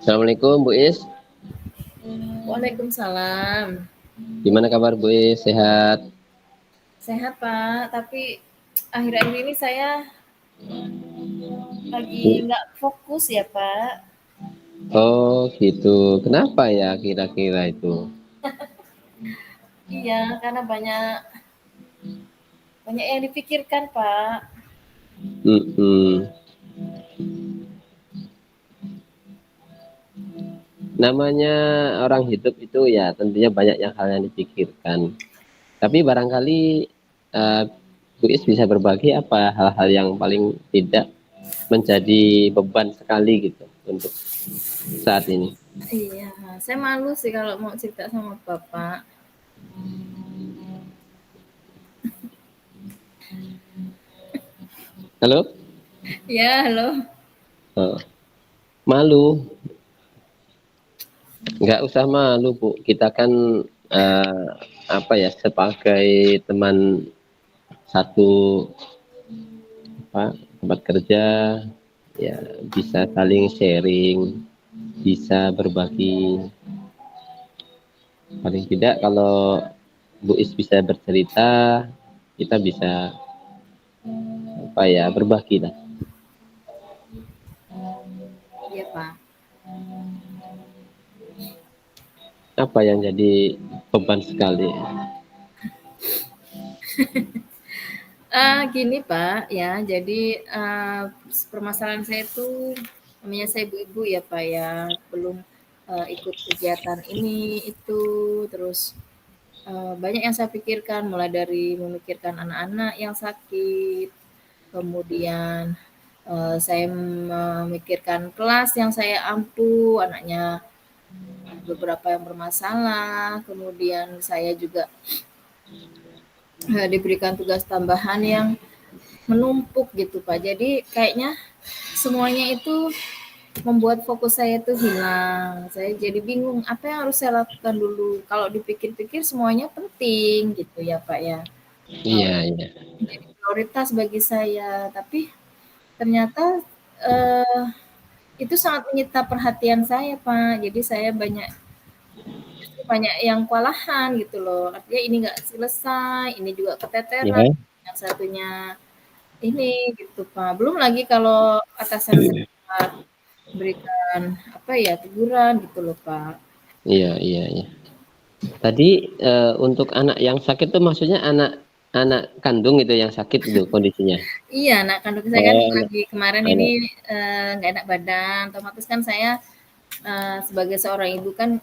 Assalamualaikum Bu Is. Waalaikumsalam. Gimana kabar Bu Is? Sehat? Sehat Pak, tapi akhir-akhir ini saya lagi nggak fokus ya Pak. Oh gitu. Kenapa ya kira-kira itu? Iya, karena banyak banyak yang dipikirkan Pak. Mm-mm. Namanya orang hidup itu ya tentunya banyak yang hal yang dipikirkan. Tapi barangkali eh, Bu Is bisa berbagi apa hal-hal yang paling tidak menjadi beban sekali gitu untuk saat ini. Iya, saya malu sih kalau mau cerita sama Bapak. Halo? Ya, halo. Oh, malu? Nggak usah malu Bu. Kita kan eh, apa ya sebagai teman satu tempat kerja ya bisa saling sharing, bisa berbagi. Paling tidak kalau Bu Is bisa bercerita, kita bisa apa ya berbagi lah. Iya Pak. Apa yang jadi beban sekali? Gini Pak, ya, jadi permasalahan saya itu, namanya saya ibu-ibu ya Pak ya, belum ikut kegiatan ini itu, terus banyak yang saya pikirkan, mulai dari memikirkan anak-anak yang sakit, kemudian saya memikirkan kelas yang saya ampu, anaknya beberapa yang bermasalah, kemudian saya juga diberikan tugas tambahan yang menumpuk gitu Pak. Jadi kayaknya semuanya itu membuat fokus saya itu hilang. Saya jadi bingung apa yang harus saya lakukan dulu. Kalau dipikir-pikir semuanya penting gitu ya Pak ya. Iya, iya. Jadi prioritas bagi saya, tapi ternyata, eee, itu sangat menyita perhatian saya, Pak. Jadi saya justru banyak yang kewalahan gitu loh. Artinya ini nggak selesai, ini juga keteteran, Ya, yang satunya ini gitu, Pak. Belum lagi kalau atasan saya berikan, apa ya, teguran gitu loh, Pak. iya, iya, iya. Tadi untuk anak yang sakit tuh maksudnya anak anak kandung itu yang sakit itu kondisinya. Iya, anak kandung saya kan Oh, anak, lagi kemarin ini, anak. nggak enak badan, otomatis kan saya sebagai seorang ibu kan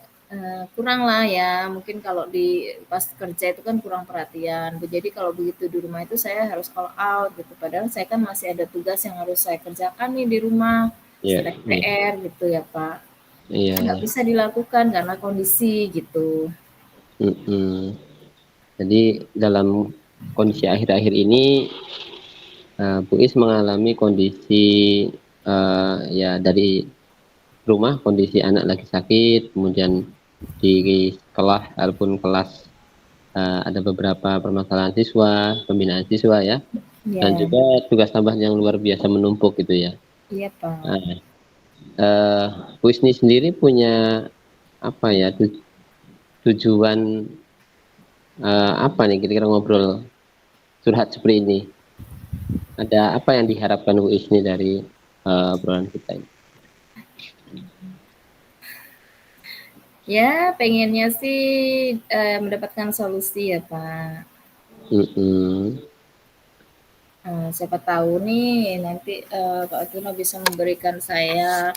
kurang lah ya, mungkin kalau di pas kerja itu kan kurang perhatian. Jadi kalau begitu di rumah itu saya harus all out gitu. Padahal saya kan masih ada tugas yang harus saya kerjakan nih di rumah, Iya, istilahnya iya, PR gitu ya Pak. iya, Nggak iya. bisa dilakukan karena kondisi gitu. Mm-mm. Jadi dalam kondisi akhir-akhir ini Bu Is mengalami kondisi ya dari rumah kondisi anak lagi sakit, kemudian di sekolah ataupun kelas ada beberapa permasalahan siswa, pembinaan siswa ya, dan Ya, juga tugas tambahan yang luar biasa menumpuk gitu ya. iya Pak. Nah, eh, Bu Is ini sendiri punya apa ya tujuan apa nih kira-kira ngobrol curhat seperti ini? Ada apa yang diharapkan Bu Is ini dari obrolan kita ini? Ya, pengennya sih mendapatkan solusi ya Pak. Mm-mm. Siapa tahu nih nanti Pak Agino bisa memberikan saya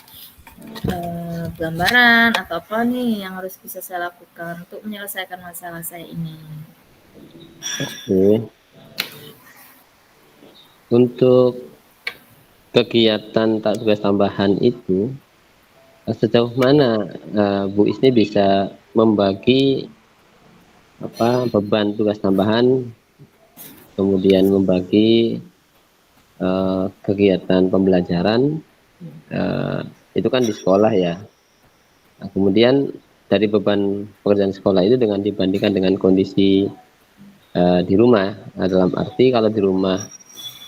gambaran atau apa nih yang harus bisa saya lakukan untuk menyelesaikan masalah saya ini. Oke. Untuk kegiatan tak tugas tambahan itu sejauh mana Bu Isni bisa membagi apa beban tugas tambahan, kemudian membagi kegiatan pembelajaran eh, itu kan di sekolah ya. Nah, kemudian dari beban pekerjaan sekolah itu dengan dibandingkan dengan kondisi di rumah. Nah, dalam arti kalau di rumah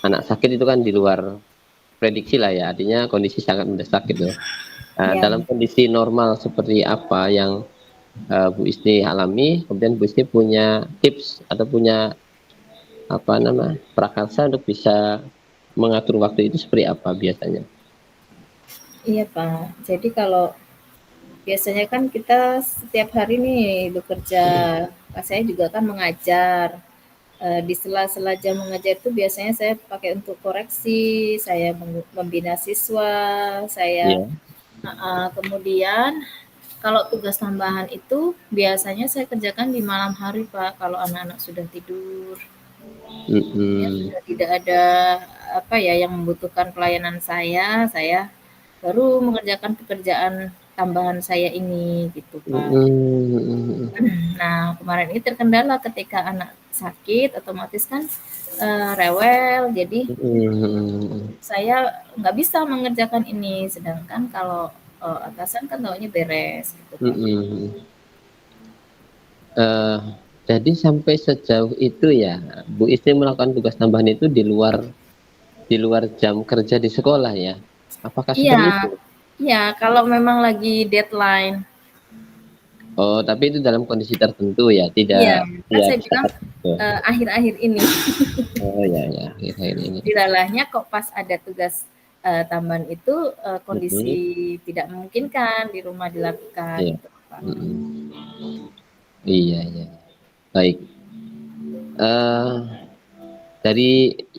anak sakit itu kan di luar prediksi lah ya, artinya kondisi sangat mendesak gitu. Ya, Dalam kondisi normal seperti apa yang Bu Isni alami, kemudian Bu Isni punya tips atau punya prakarsa untuk bisa mengatur waktu itu seperti apa biasanya? iya Pak. Jadi kalau biasanya kan kita setiap hari nih bekerja, saya juga kan mengajar. Di sela-sela jam mengajar itu biasanya saya pakai untuk koreksi, saya membina siswa, saya Iya. kemudian kalau tugas tambahan itu biasanya saya kerjakan di malam hari Pak, kalau anak-anak sudah tidur. Ya Mhm. sudah tidak ada apa ya yang membutuhkan pelayanan saya baru mengerjakan pekerjaan tambahan saya ini gitu Pak. Mhm mhm. Nah kemarin ini terkendala ketika anak sakit otomatis kan rewel jadi Mhm mhm. saya nggak bisa mengerjakan ini sedangkan kalau atasan kan taunya beres gitu Pak. Mhm mhm. Eee, jadi sampai sejauh itu ya, Bu Isni melakukan tugas tambahan itu di luar jam kerja di sekolah ya? Apakah Iya, seperti itu? iya kalau memang lagi deadline. Oh, tapi itu dalam kondisi tertentu ya, Iya, tidak kan tidak saya di bilang saat itu? akhir-akhir ini. Oh, ya ya, akhir-akhir ini. Dilalahnya kok pas ada tugas tambahan itu kondisi Mhm, tidak memungkinkan di rumah dilakukan iya, gitu Pak. mhm. Iya iya. Baik, eee, dari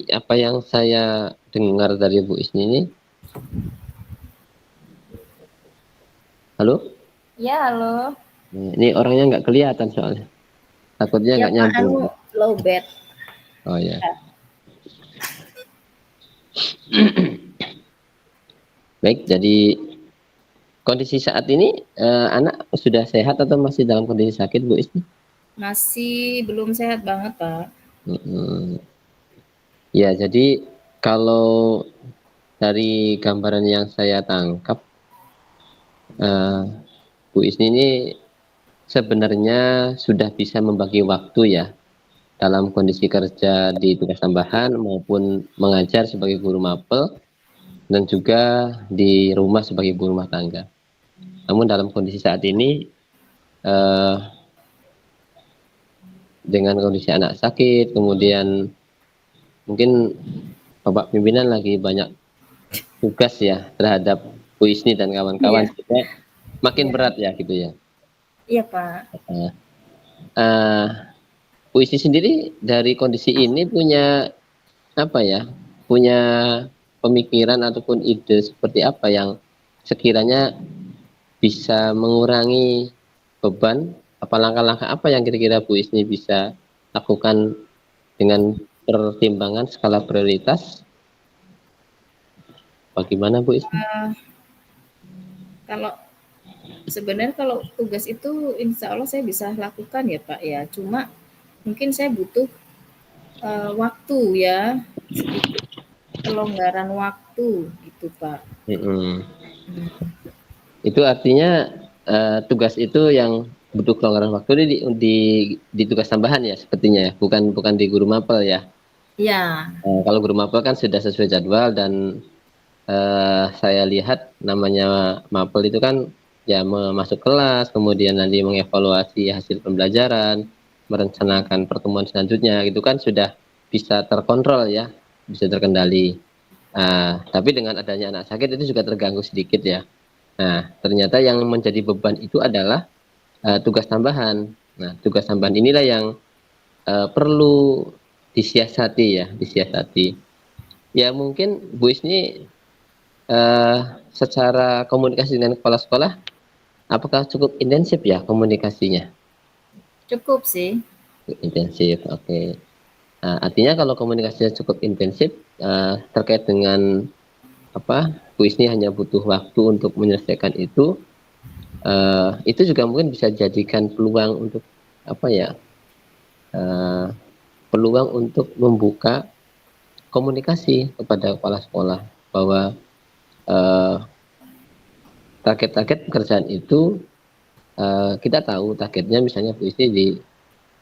apa yang saya dengar dari Bu Isni ini halo? Ya halo. Ini orangnya nggak kelihatan soalnya, takutnya Ya nggak Pak nyambung. anu low bed. Oh, ya. Baik, jadi kondisi saat ini, anak sudah sehat atau masih dalam kondisi sakit, Bu Isni? Masih belum sehat banget Pak. Mhm. Ya, jadi kalau dari gambaran yang saya tangkap, eee, Bu Isni ini sebenarnya sudah bisa membagi waktu ya, dalam kondisi kerja di tugas tambahan maupun mengajar sebagai guru mapel dan juga di rumah sebagai ibu rumah tangga. Namun dalam kondisi saat ini, eee, dengan kondisi anak sakit, kemudian mungkin Bapak pimpinan lagi banyak tugas ya terhadap Bu Isni dan kawan-kawan Iya, sehingga makin iya. berat ya gitu ya. Iya Pak. Heeh. Eee, Bu Isni sendiri dari kondisi ini punya apa ya, punya pemikiran ataupun ide seperti apa yang sekiranya bisa mengurangi beban, apa langkah-langkah apa yang kira-kira Bu Isni bisa lakukan dengan pertimbangan skala prioritas? Bagaimana Bu Isni? Kalau sebenarnya kalau tugas itu insya Allah saya bisa lakukan ya Pak ya. Cuma mungkin saya butuh waktu ya, sedikit kelonggaran waktu gitu Pak. Mhm. Hmm. Itu artinya, tugas itu yang butuh kelonggaran waktu ini di tugas tambahan ya sepertinya ya? Bukan bukan di guru mapel ya? Ya, Kalau guru mapel kan sudah sesuai jadwal dan, saya lihat namanya mapel itu kan ya masuk kelas, kemudian nanti mengevaluasi hasil pembelajaran, merencanakan pertemuan selanjutnya, itu kan sudah bisa terkontrol ya, bisa terkendali. Tapi dengan adanya anak sakit itu juga terganggu sedikit ya. Nah, ternyata yang menjadi beban itu adalah, tugas tambahan. Nah, tugas tambahan inilah yang, perlu disiasati ya, disiasati. Ya mungkin Bu Isni, eee, secara komunikasi dengan kepala sekolah, apakah cukup intensif ya komunikasinya? cukup sih. Intensif, oke. Artinya kalau komunikasinya cukup intensif, terkait dengan Bu Isni hanya butuh waktu untuk menyelesaikan itu juga mungkin bisa dijadikan peluang untuk apa ya, eee, peluang untuk membuka komunikasi kepada kepala sekolah bahwa, eee, target-target pekerjaan itu, kita tahu targetnya misalnya Bu Isni di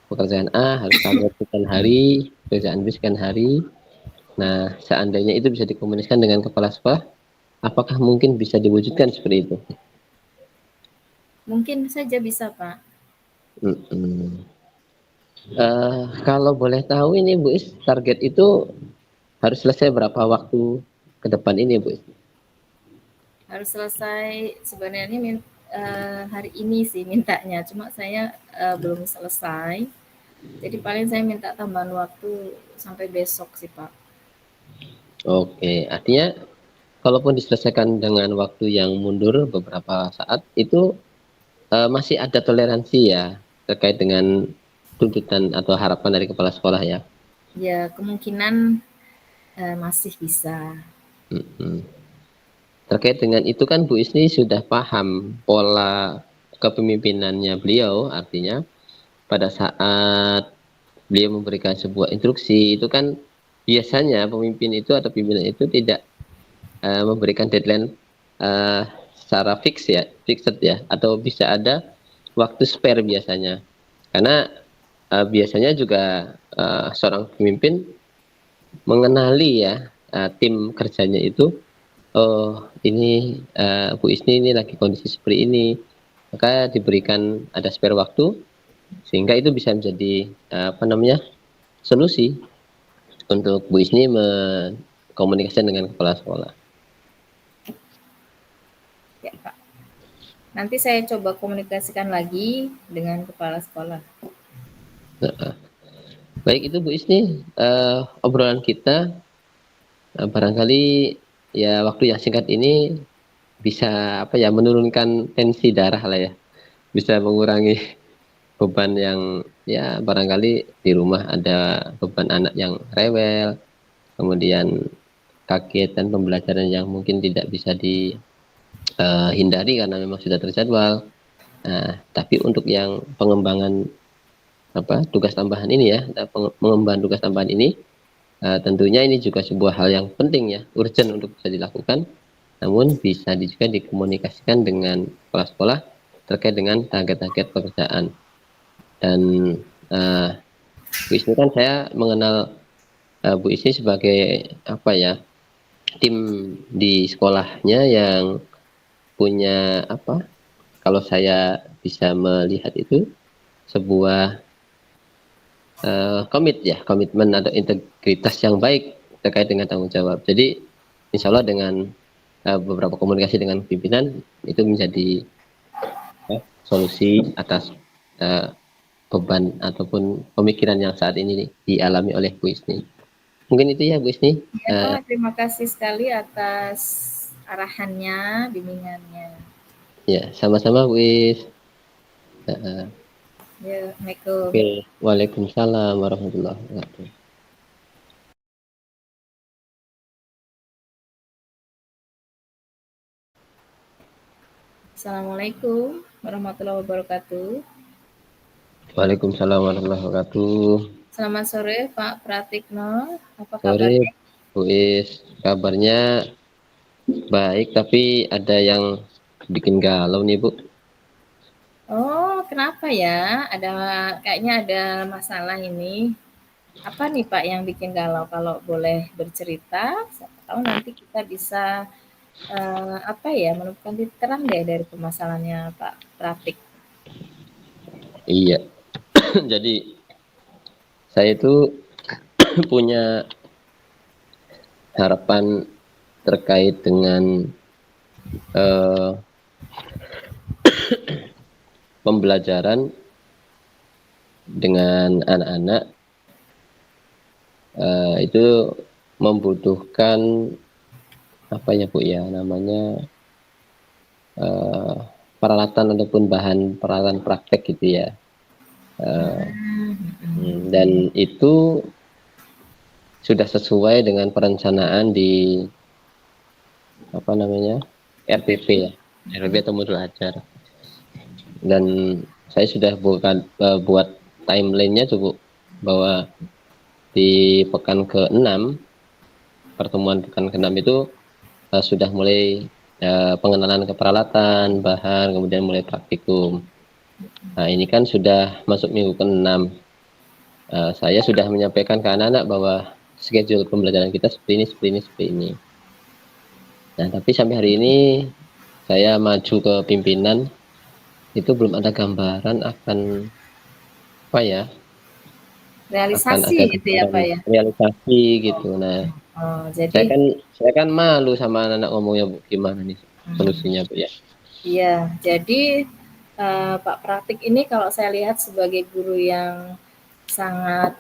pekerjaan A harus target sekian hari, pekerjaan B sekian hari. Nah, seandainya itu bisa dikomunikasikan dengan kepala sekolah, apakah mungkin bisa diwujudkan seperti itu? Mungkin saja bisa, Pak. Kalau boleh tahu ini Bu Is, target itu harus selesai berapa waktu ke depan ini Bu Is? Harus selesai sebenarnya hari ini sih mintanya, cuma saya belum selesai. Jadi paling saya minta tambahan waktu sampai besok sih, Pak. Oke, artinya kalaupun diselesaikan dengan waktu yang mundur beberapa saat, itu masih ada toleransi ya terkait dengan tuntutan atau harapan dari kepala sekolah ya. Ya kemungkinan masih bisa. Mm-mm. Terkait dengan itu kan Bu Isni sudah paham pola kepemimpinannya beliau, artinya pada saat beliau memberikan sebuah instruksi itu kan biasanya pemimpin itu atau pimpinan itu tidak memberikan deadline secara fixed ya, atau bisa ada waktu spare biasanya. Karena biasanya juga seorang pemimpin mengenali ya tim kerjanya itu, oh ini Bu Isni ini lagi kondisi seperti ini, maka diberikan ada spare waktu sehingga itu bisa menjadi apa namanya solusi untuk Bu Isni mengkomunikasikan dengan kepala sekolah. Ya, Pak. Nanti saya coba komunikasikan lagi dengan kepala sekolah. Baik itu Bu Isni, obrolan kita barangkali ya waktu yang singkat ini bisa apa ya menurunkan tensi darah lah ya, bisa mengurangi beban yang ya barangkali di rumah ada beban anak yang rewel, kemudian kaget dan pembelajaran yang mungkin tidak bisa dihindari karena memang sudah terjadwal. Nah, tapi untuk yang pengembangan apa tugas tambahan ini ya, pengembangan tugas tambahan ini tentunya ini juga sebuah hal yang penting ya, urgent untuk bisa dilakukan, namun bisa juga dikomunikasikan dengan kepala sekolah terkait dengan target-target pekerjaan. Dan Bu Isni kan saya mengenal Bu Isni sebagai apa ya, tim di sekolahnya yang punya apa, kalau saya bisa melihat itu sebuah komitmen atau integritas yang baik terkait dengan tanggung jawab. Jadi insya Allah dengan beberapa komunikasi dengan pimpinan itu menjadi solusi atas uh, beban ataupun pemikiran yang saat ini dialami oleh Bu Isni. Mungkin itu ya Bu Isni. Ya, Pak, terima kasih sekali atas arahannya, bimbingannya. Ya, sama-sama Bu Is. Uh, Ya, Assalamualaikum. Oke, Waalaikumsalam warahmatullahi wabarakatuh. Assalamualaikum warahmatullahi wabarakatuh. Waalaikumsalam warahmatullahi wabarakatuh. Selamat sore Pak Pratikno, apa Sore kabarnya? Bu Is, kabarnya baik tapi ada yang bikin galau nih Bu. Oh, kenapa ya? Kayaknya ada masalah ini. Apa nih Pak yang bikin galau? Kalau boleh bercerita, siapa tahu nanti kita bisa apa ya menemukan titik terang deh dari permasalahannya Pak Pratik. Iya, jadi saya itu punya harapan terkait dengan eh, pembelajaran dengan anak-anak itu membutuhkan apa ya Bu ya namanya peralatan ataupun bahan peralatan praktek gitu ya. Dan itu sudah sesuai dengan perencanaan di apa namanya RPP ya, RPP atau modul ajar. Dan saya sudah buat timelinenya cukup bahwa di pekan ke-6, pertemuan pekan ke-6 itu sudah mulai pengenalan keperalatan, bahan, kemudian mulai praktikum. Nah ini kan sudah masuk minggu ke-6. Saya sudah menyampaikan ke anak-anak bahwa schedule pembelajaran kita seperti ini. Nah, tapi sampai hari ini saya maju ke pimpinan, itu belum ada gambaran akan apa ya, akan Realisasi ada gitu ya gambaran Pak ya? realisasi gitu. Nah, Oh, saya jadi kan saya kan malu sama anak-anak ngomongnya, Bu, gimana nih hmm, solusinya, Bu, ya? iya, jadi Pak Pratik ini kalau saya lihat sebagai guru yang sangat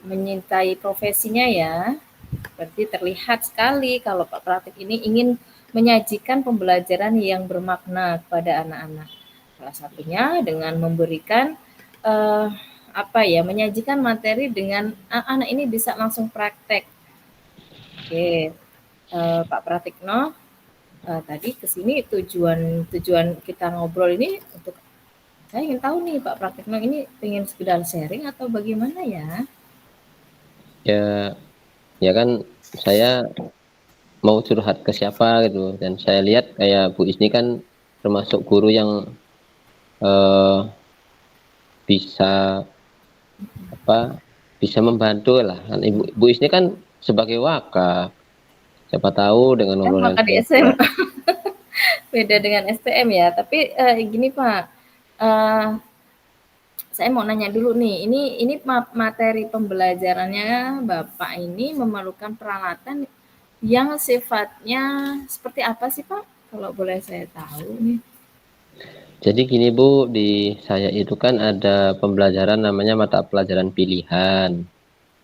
menyintai profesinya ya, berarti terlihat sekali kalau Pak Pratik ini ingin menyajikan pembelajaran yang bermakna kepada anak-anak. Salah satunya dengan memberikan eh, apa ya, menyajikan materi dengan anak ini bisa langsung praktek. Oke, Pak Pratikno, tadi ke sini tujuan tujuan kita ngobrol ini untuk saya ingin tahu nih Pak Pratikno ini pengen sekedar sharing atau bagaimana ya? Ya, ya kan saya mau curhat ke siapa gitu, dan saya lihat kayak Bu Isni kan termasuk guru yang eh, bisa apa, bisa membantu lah. Kan Ibu Isni kan sebagai wakaf, siapa tahu dengan Kan obrolan maka di saya juga. SMA beda dengan STM ya. Tapi gini Pak, eh, saya mau nanya dulu nih. Ini materi pembelajarannya Bapak ini memerlukan peralatan yang sifatnya seperti apa sih Pak? Kalau boleh saya tahu nih. Jadi gini Bu, di saya itu kan ada pembelajaran namanya mata pelajaran pilihan.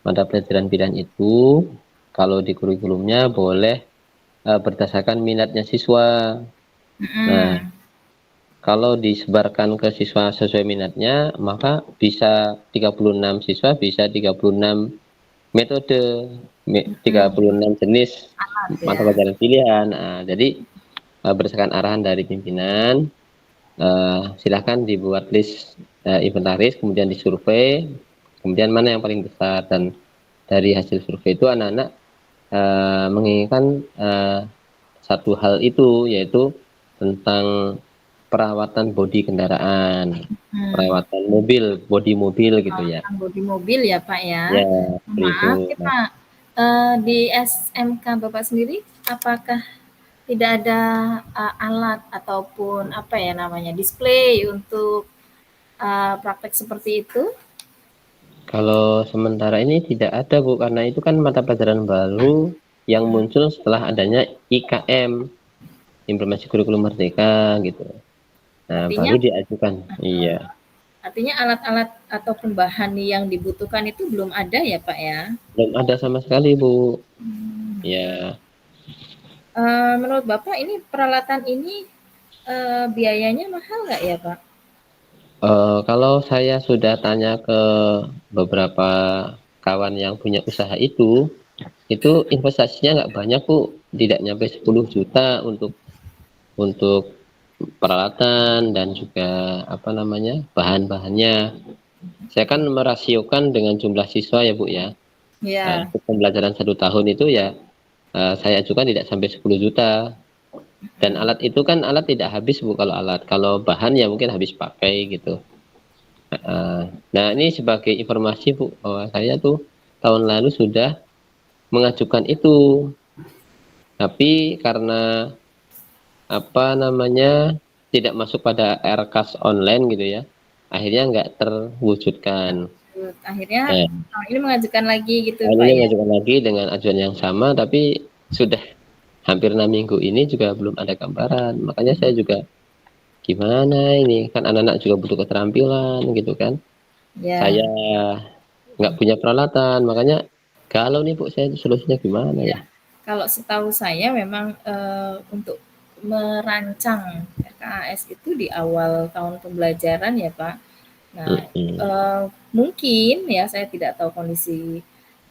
Mata pelajaran pilihan itu kalau di kurikulumnya boleh berdasarkan minatnya siswa. Nah, Mm-mm. kalau disebarkan ke siswa sesuai minatnya, maka bisa 36 siswa, bisa 36 metode, 36 jenis Alat mata ya. pelajaran pilihan. Nah, jadi berdasarkan arahan dari pimpinan, silakan dibuat list inventaris, kemudian disurvei, kemudian mana yang paling besar. Dan dari hasil survei itu anak-anak menginginkan satu hal itu, yaitu tentang perawatan bodi kendaraan, Hmm. perawatan mobil, bodi mobil gitu ya. Perawatan bodi mobil ya Pak ya. Ya, seperti itu. Maaf nih Nah, Pak, di SMK Bapak sendiri apakah tidak ada alat ataupun apa ya namanya display untuk praktek seperti itu? kalau sementara ini tidak ada Bu, karena itu kan mata pelajaran baru yang muncul setelah adanya IKM, Implementasi Kurikulum Merdeka gitu. Nah, Artinya baru diajukan. Iya, artinya alat-alat ataupun bahan yang dibutuhkan itu belum ada ya Pak ya? belum ada sama sekali Bu. Ya, Menurut Bapak ini peralatan ini biayanya mahal nggak ya Pak? kalau saya sudah tanya ke beberapa kawan yang punya usaha itu investasinya nggak banyak Bu, tidak nyampe 10 juta untuk peralatan dan juga apa namanya, bahan-bahannya. Saya kan merasiokan dengan jumlah siswa ya Bu ya. Ya, Untuk pembelajaran 1 tahun itu ya saya ajukan tidak sampai 10 juta. Dan alat itu kan alat tidak habis Bu, kalau alat. Kalau bahan ya mungkin habis pakai gitu. Nah, ini sebagai informasi Bu, bahwa saya tuh tahun lalu sudah mengajukan itu. Tapi karena apa namanya, tidak masuk pada RKAS online gitu ya, akhirnya nggak terwujudkan. akhirnya Nah, tahun ini mengajukan lagi gitu Pak akhirnya ya? mengajukan lagi dengan ajuan yang sama, tapi sudah hampir 6 minggu ini juga belum ada gambaran. Makanya saya juga gimana ini, kan anak-anak juga butuh keterampilan gitu kan. Ya, Saya nggak punya peralatan, makanya kalau nih Bu, saya solusinya gimana ya. ya? Kalau setahu saya memang untuk merancang RKAS itu di awal tahun pembelajaran ya Pak. Nah, Mm-mm. mungkin ya saya tidak tahu kondisi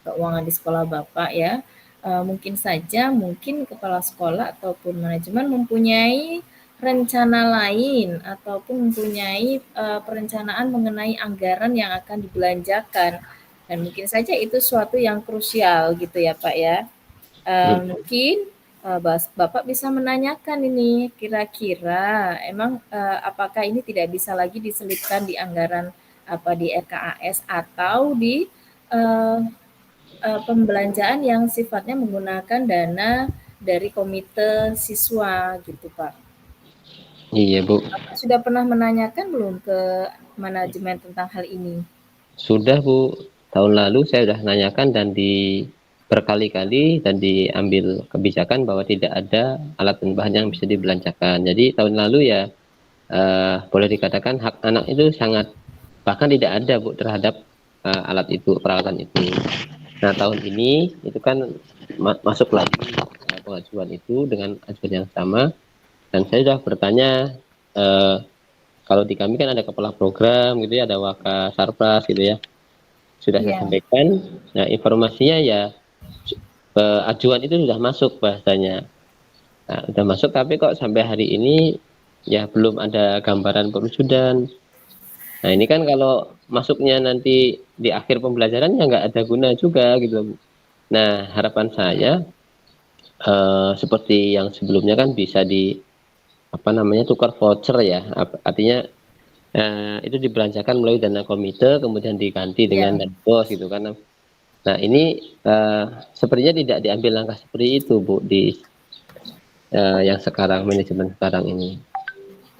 keuangan di sekolah Bapak ya. Mungkin saja mungkin kepala sekolah ataupun manajemen mempunyai rencana lain ataupun mempunyai perencanaan mengenai anggaran yang akan dibelanjakan dan mungkin saja itu suatu yang krusial gitu ya Pak ya. Mm. Mungkin Bapak bisa menanyakan ini kira-kira emang apakah ini tidak bisa lagi diselipkan di anggaran apa di RKAS atau di eh, pembelanjaan yang sifatnya menggunakan dana dari komite siswa gitu, Pak. Iya, Bu. Bapak sudah pernah menanyakan belum ke manajemen tentang hal ini? Sudah, Bu. Tahun lalu saya sudah nanyakan dan berkali-kali dan diambil kebijakan bahwa tidak ada alat dan bahan yang bisa dibelanjakan. Jadi tahun lalu ya boleh dikatakan hak anak itu sangat, bahkan tidak ada, Bu, terhadap alat itu, peralatan itu. Nah, tahun ini itu kan masuk lagi pengajuan itu dengan ajuan yang sama, dan saya sudah bertanya, eh, kalau di kami kan ada kepala program gitu ya, ada Waka Sarpras gitu ya, sudah saya Iya. sampaikan. Nah, informasinya ya ajuan itu sudah masuk bahasanya. Nah, sudah masuk, tapi kok sampai hari ini ya belum ada gambaran perwujudan. Nah, ini kan kalau masuknya nanti di akhir pembelajaran ya nggak ada guna juga gitu. Nah, harapan saya seperti yang sebelumnya kan bisa di apa namanya, tukar voucher ya. Artinya itu dibelanjakan melalui dana komite kemudian diganti dengan Iya. dana bos gitu kan. Nah, ini sepertinya tidak diambil langkah seperti itu, Bu, di yang sekarang, manajemen sekarang ini.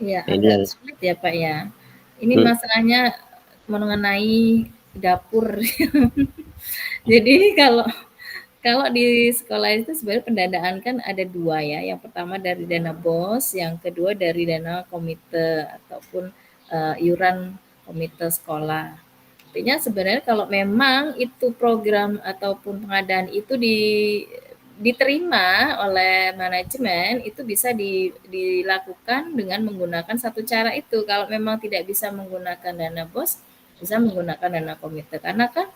Iya, Nah, ini agak yang sulit ya, Pak, ya. Ini hmm, masalahnya mengenai dapur. Jadi kalau kalau di sekolah itu sebenarnya pendanaan kan ada 2 ya, yang pertama dari dana BOS, yang kedua dari dana komite ataupun, iuran komite sekolah. Artinya sebenarnya kalau memang itu program ataupun pengadaan itu diterima oleh manajemen, itu bisa dilakukan dengan menggunakan satu cara itu. Kalau memang tidak bisa menggunakan dana BOS, bisa menggunakan dana komite. Karena kan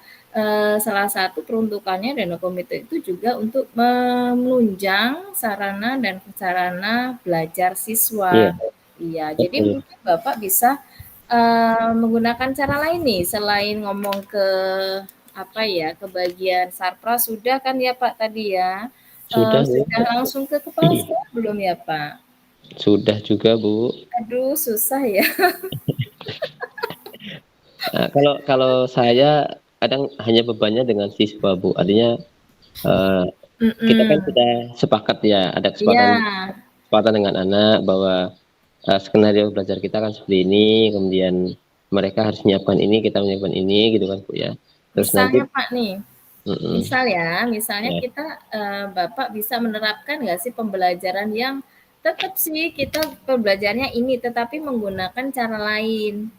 salah satu peruntukannya dana komite itu juga untuk menunjang sarana dan sarana belajar iya, siswa. Iya, jadi betul. mungkin Bapak bisa menggunakan cara lain nih selain ngomong ke apa ya, ke bagian sarpras sudah kan ya Pak tadi ya? Sudah, Bu. Sudah langsung ke kepala sekolah belum ya Pak? Sudah juga, Bu. Aduh susah ya. Nah, kalau saya kadang hanya bebannya dengan siswa, Bu. Artinya eh, kita kan Mhm. sudah sepakat ya, ada Iya, kesepakatan dengan anak bahwa skenario belajar kita kan seperti ini, kemudian mereka harus menyiapkan ini, kita menyiapkan ini, gitu kan, Bu ya. Terus nanti, misalnya Pak nih, mm-mm, misalnya ya, kita, Bapak bisa menerapkan nggak sih pembelajaran yang tetap sih kita pembelajarannya ini, tetapi menggunakan cara lain.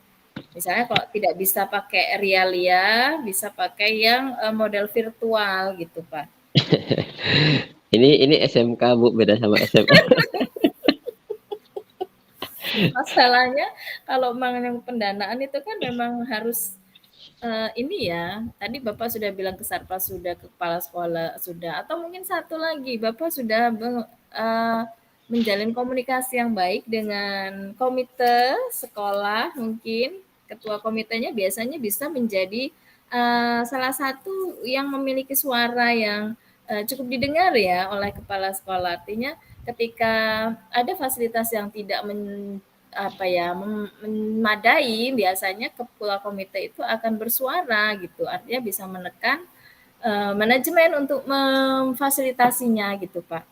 Misalnya kalau tidak bisa pakai realia, bisa pakai yang, model virtual gitu, Pak. ini SMK, Bu, beda sama SMA. Masalahnya kalau memang yang pendanaan itu kan memang harus, ini ya, tadi Bapak sudah bilang ke Sarpas sudah, ke kepala sekolah sudah, atau mungkin satu lagi, Bapak sudah menjalin komunikasi yang baik dengan komite sekolah mungkin, ketua komitenya biasanya bisa menjadi, salah satu yang memiliki suara yang, cukup didengar ya oleh kepala sekolah. Artinya ketika ada fasilitas yang tidak apa ya, memadai, biasanya ketua komite itu akan bersuara gitu, artinya bisa menekan, manajemen untuk memfasilitasinya gitu, Pak.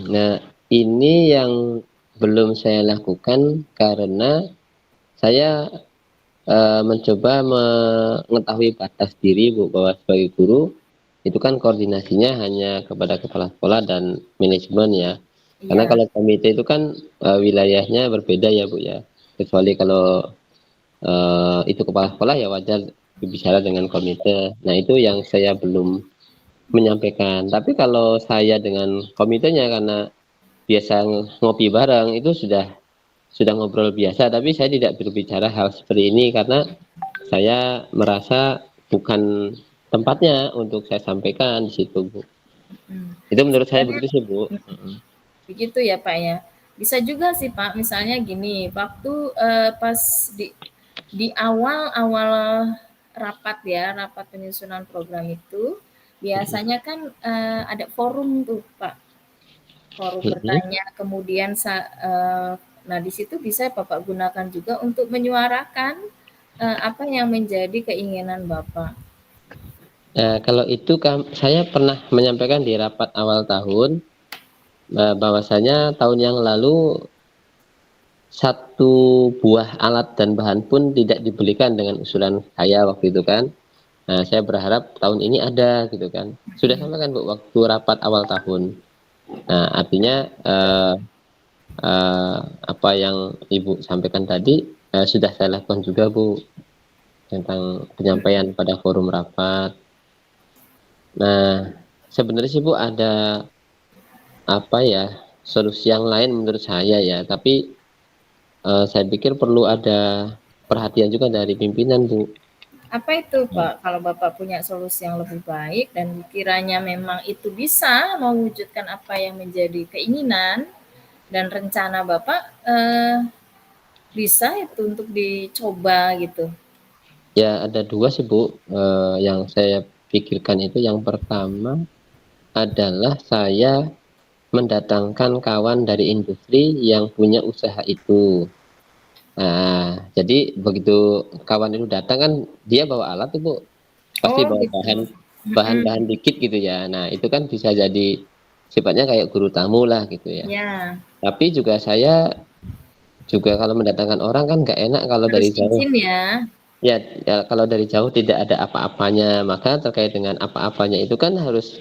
Nah, ini yang belum saya lakukan karena saya mencoba mengetahui batas diri, Bu, bahwa sebagai guru itu kan koordinasinya hanya kepada kepala sekolah dan manajemen ya. Karena Iya, kalau komite itu kan wilayahnya berbeda ya, Bu ya. Kecuali kalau itu kepala sekolah ya wajar bicara dengan komite. Nah, itu yang saya belum menyampaikan. Tapi kalau saya dengan komitenya, karena biasa ngopi bareng, itu sudah ngobrol biasa, tapi saya tidak berbicara hal seperti ini karena saya merasa bukan tempatnya untuk saya sampaikan di situ, Bu. mhm. Itu menurut saya Sebenarnya begitu sih, Bu. Mm-mm. begitu ya, Pak, ya. Bisa juga sih, Pak, misalnya gini, waktu, pas di awal-awal rapat ya, rapat penyusunan program itu, biasanya kan, ada forum tuh, Pak. Forum Mm-mm. bertanya, kemudian nah di situ bisa Bapak gunakan juga untuk menyuarakan, apa yang menjadi keinginan Bapak. Kalau itu saya pernah menyampaikan di rapat awal tahun, bahwasanya tahun yang lalu satu buah alat dan bahan pun tidak dibelikan dengan usulan saya waktu itu kan. Nah, saya berharap tahun ini ada gitu kan. Sudah sampaikan Bu waktu rapat awal tahun. Nah, artinya apa yang Ibu sampaikan tadi sudah saya lakukan juga Bu tentang penyampaian pada forum rapat. Nah, sebenarnya sih Bu ada apa ya solusi yang lain menurut saya ya, tapi saya pikir perlu ada perhatian juga dari pimpinan Bu. Apa itu Pak, kalau Bapak punya solusi yang lebih baik dan kiranya memang itu bisa mewujudkan apa yang menjadi keinginan dan rencana Bapak, bisa itu untuk dicoba gitu? Ya ada dua sih Bu, yang saya pikirkan itu yang pertama adalah saya mendatangkan kawan dari industri yang punya usaha itu. Nah, jadi begitu kawan itu datang kan dia bawa alat tuh Bu, pasti Oh bawa gitu, bahan-bahan dikit gitu ya. Nah, itu kan bisa jadi sifatnya kayak guru tamu lah gitu ya. ya Tapi juga saya juga kalau mendatangkan orang kan nggak enak kalau harus dari jauh. izin ya? Ya, ya kalau dari jauh tidak ada apa-apanya, maka terkait dengan apa-apanya itu kan harus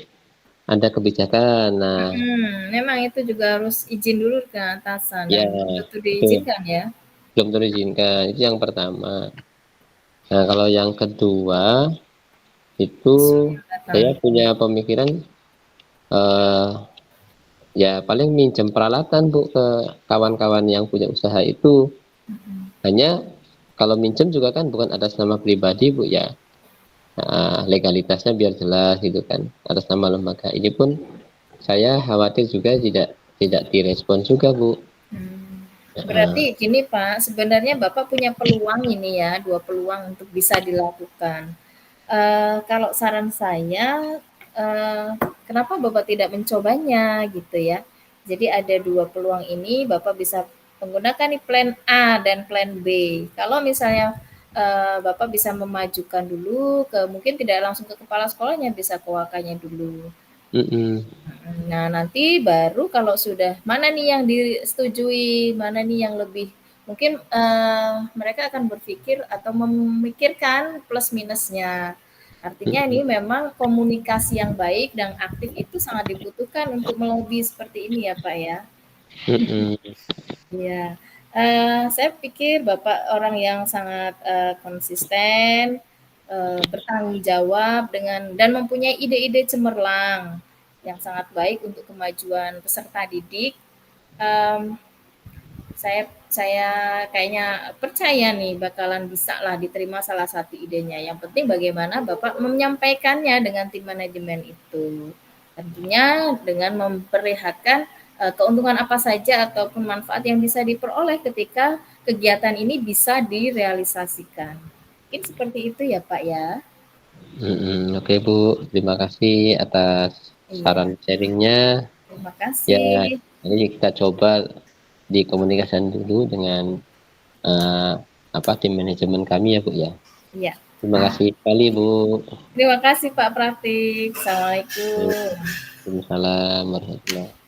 ada kebijakan. Nah, Memang itu juga harus izin dulu ke atasan dan ya belum tentu betul, diizinkan ya? belum terizinkan. Itu yang pertama. Nah, kalau yang kedua itu Suruh saya datang. punya pemikiran eh, ya paling minjem peralatan Bu ke kawan-kawan yang punya usaha itu. Hanya kalau minjem juga kan bukan atas nama pribadi Bu ya. Nah, legalitasnya biar jelas gitu kan atas nama lembaga. Ini pun saya khawatir juga tidak direspon juga Bu. Mmm, Heeh. berarti gini Pak, sebenarnya Bapak punya peluang ini ya, 2 peluang untuk bisa dilakukan. Kalau saran saya, eee, kenapa Bapak tidak mencobanya gitu ya. Jadi ada 2 peluang ini Bapak bisa menggunakan nih plan A dan plan B. Kalau misalnya, Bapak bisa memajukan dulu ke mungkin tidak langsung ke kepala sekolahnya, bisa ke wakanya dulu. Mm-mm. Nah, nanti baru kalau sudah mana nih yang disetujui, mana nih yang lebih mungkin, mereka akan berpikir atau memikirkan plus minusnya. Artinya ini Mm-mm. memang komunikasi yang baik dan aktif itu sangat dibutuhkan untuk melobi seperti ini ya, Pak, ya? Mm-mm. Iya, saya pikir Bapak orang yang sangat, konsisten, bertanggung jawab dengan dan mempunyai ide-ide cemerlang yang sangat baik untuk kemajuan peserta didik. Mmm, saya kayaknya percaya nih bakalan bisalah diterima salah satu idenya. Yang penting bagaimana Bapak menyampaikannya dengan tim manajemen itu. Tentunya dengan memperlihatkan, keuntungan apa saja ataupun manfaat yang bisa diperoleh ketika kegiatan ini bisa direalisasikan. Mungkin seperti itu ya, Pak, ya? Mm-mm. Oke Bu, terima kasih atas Iya, saran sharingnya. terima Ya, kasih. ini kita coba dikomunikasikan dulu dengan eh, apa tim manajemen kami ya Bu ya. Iya. Terima kasih sekali Bu. Terima kasih Pak Pratik. Assalamualaikum. Waalaikumsalam warahmatullahi